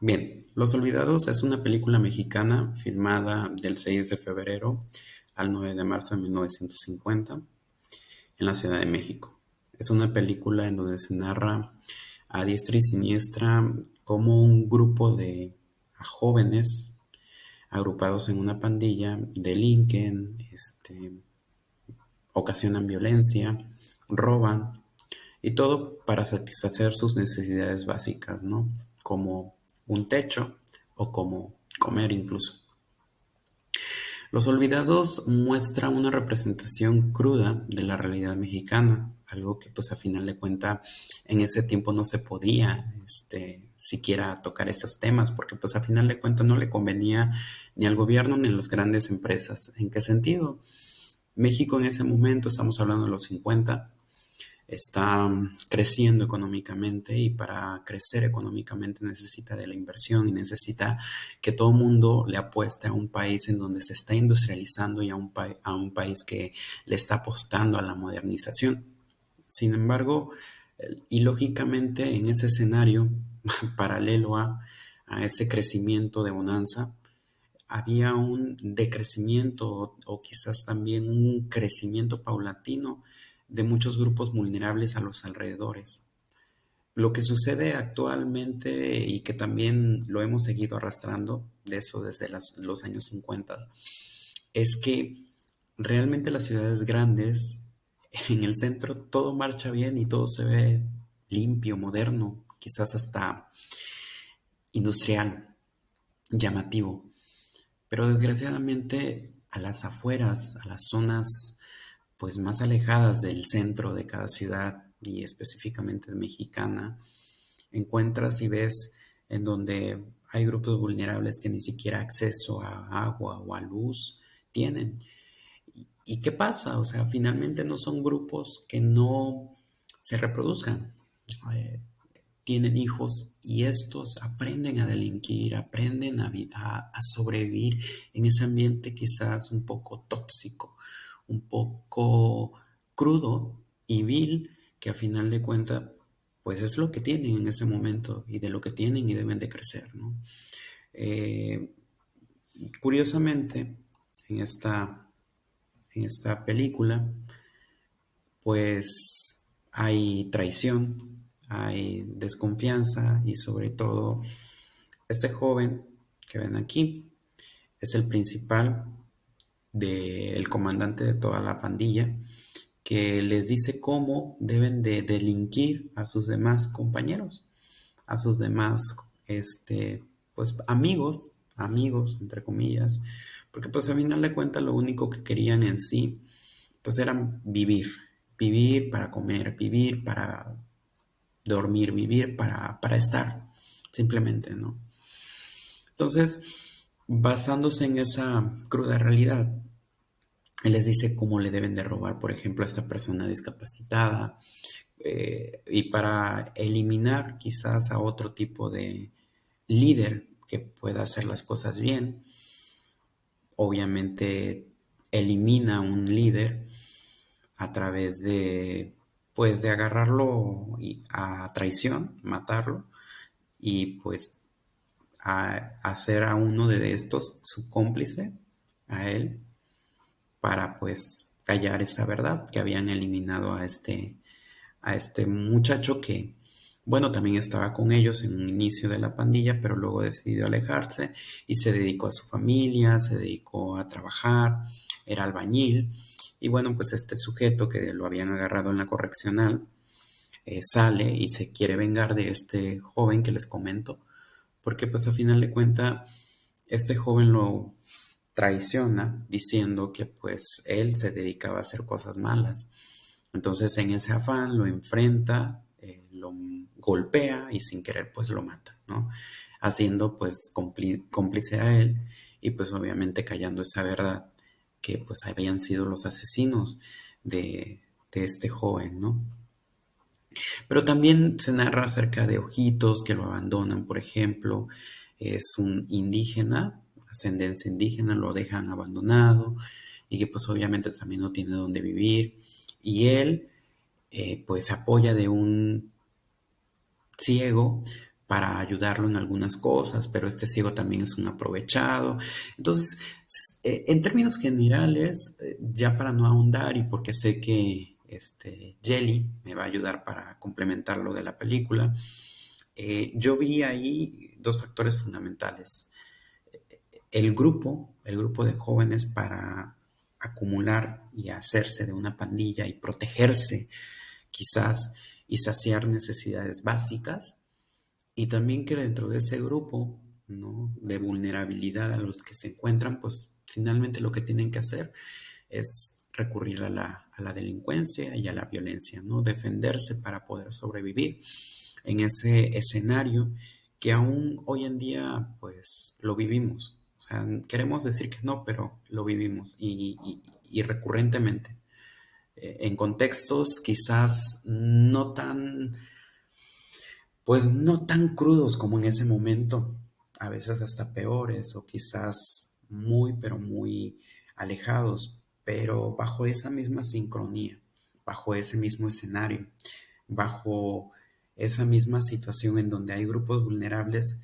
Bien, Los Olvidados es una película mexicana filmada del 6 de febrero al 9 de marzo de 1950 en la Ciudad de México. Es una película en donde se narra a diestra y siniestra cómo un grupo de jóvenes agrupados en una pandilla delinquen, ocasionan violencia, roban y todo para satisfacer sus necesidades básicas, ¿no? Como un techo o como comer incluso. Los Olvidados muestra una representación cruda de la realidad mexicana, algo que pues a final de cuenta en ese tiempo no se podía siquiera tocar esos temas, porque pues a final de cuentas no le convenía ni al gobierno ni a las grandes empresas. ¿En qué sentido? México en ese momento, estamos hablando de los 50, está creciendo económicamente y para crecer económicamente necesita de la inversión y necesita que todo el mundo le apueste a un país en donde se está industrializando y a un país que le está apostando a la modernización. Sin embargo, y lógicamente en ese escenario paralelo a ese crecimiento de bonanza, había un decrecimiento o quizás también un crecimiento paulatino de muchos grupos vulnerables a los alrededores. Lo que sucede actualmente y que también lo hemos seguido arrastrando, de eso desde los años 50, es que realmente las ciudades grandes, en el centro, todo marcha bien y todo se ve limpio, moderno, quizás hasta industrial, llamativo. Pero desgraciadamente a las afueras, a las zonas pues más alejadas del centro de cada ciudad y específicamente de mexicana, encuentras y ves en donde hay grupos vulnerables que ni siquiera acceso a agua o a luz tienen. ¿Y qué pasa? O sea, finalmente no son grupos que no se reproduzcan. Eh, Tienen hijos y estos aprenden a delinquir, aprenden a sobrevivir en ese ambiente quizás un poco tóxico, un poco crudo y vil, que a final de cuentas, pues es lo que tienen en ese momento y de lo que tienen y deben de crecer, ¿no? Eh, Curiosamente, en en esta película, pues hay traición, hay desconfianza y sobre todo este joven que ven aquí es el principal del comandante de toda la pandilla que les dice cómo deben de delinquir a sus demás compañeros, a sus demás, pues amigos, entre comillas, porque pues a final de cuentas lo único que querían en sí, pues era vivir, vivir para comer, vivir para dormir, vivir para estar, simplemente, ¿no? Entonces, basándose en esa cruda realidad, él les dice cómo le deben de robar, por ejemplo, a esta persona discapacitada, y para eliminar quizás a otro tipo de líder que pueda hacer las cosas bien, obviamente elimina un líder a través de, pues, de agarrarlo a traición, matarlo, y pues a hacer a uno de estos su cómplice, a él, para pues callar esa verdad que habían eliminado a este muchacho que, bueno, también estaba con ellos en un inicio de la pandilla, pero luego decidió alejarse y se dedicó a su familia, se dedicó a trabajar, era albañil. Y bueno, pues este sujeto que lo habían agarrado en la correccional sale y se quiere vengar de este joven que les comento, porque pues a final de cuentas este joven lo traiciona diciendo que pues él se dedicaba a hacer cosas malas. Entonces en ese afán lo enfrenta, lo golpea y sin querer pues lo mata, ¿no? Haciendo pues cómplice a él y pues obviamente callando esa verdad que pues habían sido los asesinos de este joven, ¿no? Pero también se narra acerca de Ojitos que lo abandonan, por ejemplo, es un indígena, ascendencia indígena, lo dejan abandonado y que pues obviamente también no tiene dónde vivir y él pues se apoya de un ciego para ayudarlo en algunas cosas, pero este ciego también es un aprovechado. Entonces, en términos generales, ya para no ahondar y porque sé que Jelly me va a ayudar para complementar lo de la película, yo vi ahí dos factores fundamentales. El grupo de jóvenes para acumular y hacerse de una pandilla y protegerse quizás y saciar necesidades básicas, y también que dentro de ese grupo, ¿no?, de vulnerabilidad a los que se encuentran, pues finalmente lo que tienen que hacer es recurrir a la delincuencia y a la violencia, ¿no? Defenderse para poder sobrevivir en ese escenario que aún hoy en día, pues, lo vivimos. O sea, queremos decir que no, pero lo vivimos y recurrentemente. En contextos quizás pues no tan crudos como en ese momento, a veces hasta peores o quizás muy, pero muy alejados, pero bajo esa misma sincronía, bajo ese mismo escenario, bajo esa misma situación en donde hay grupos vulnerables,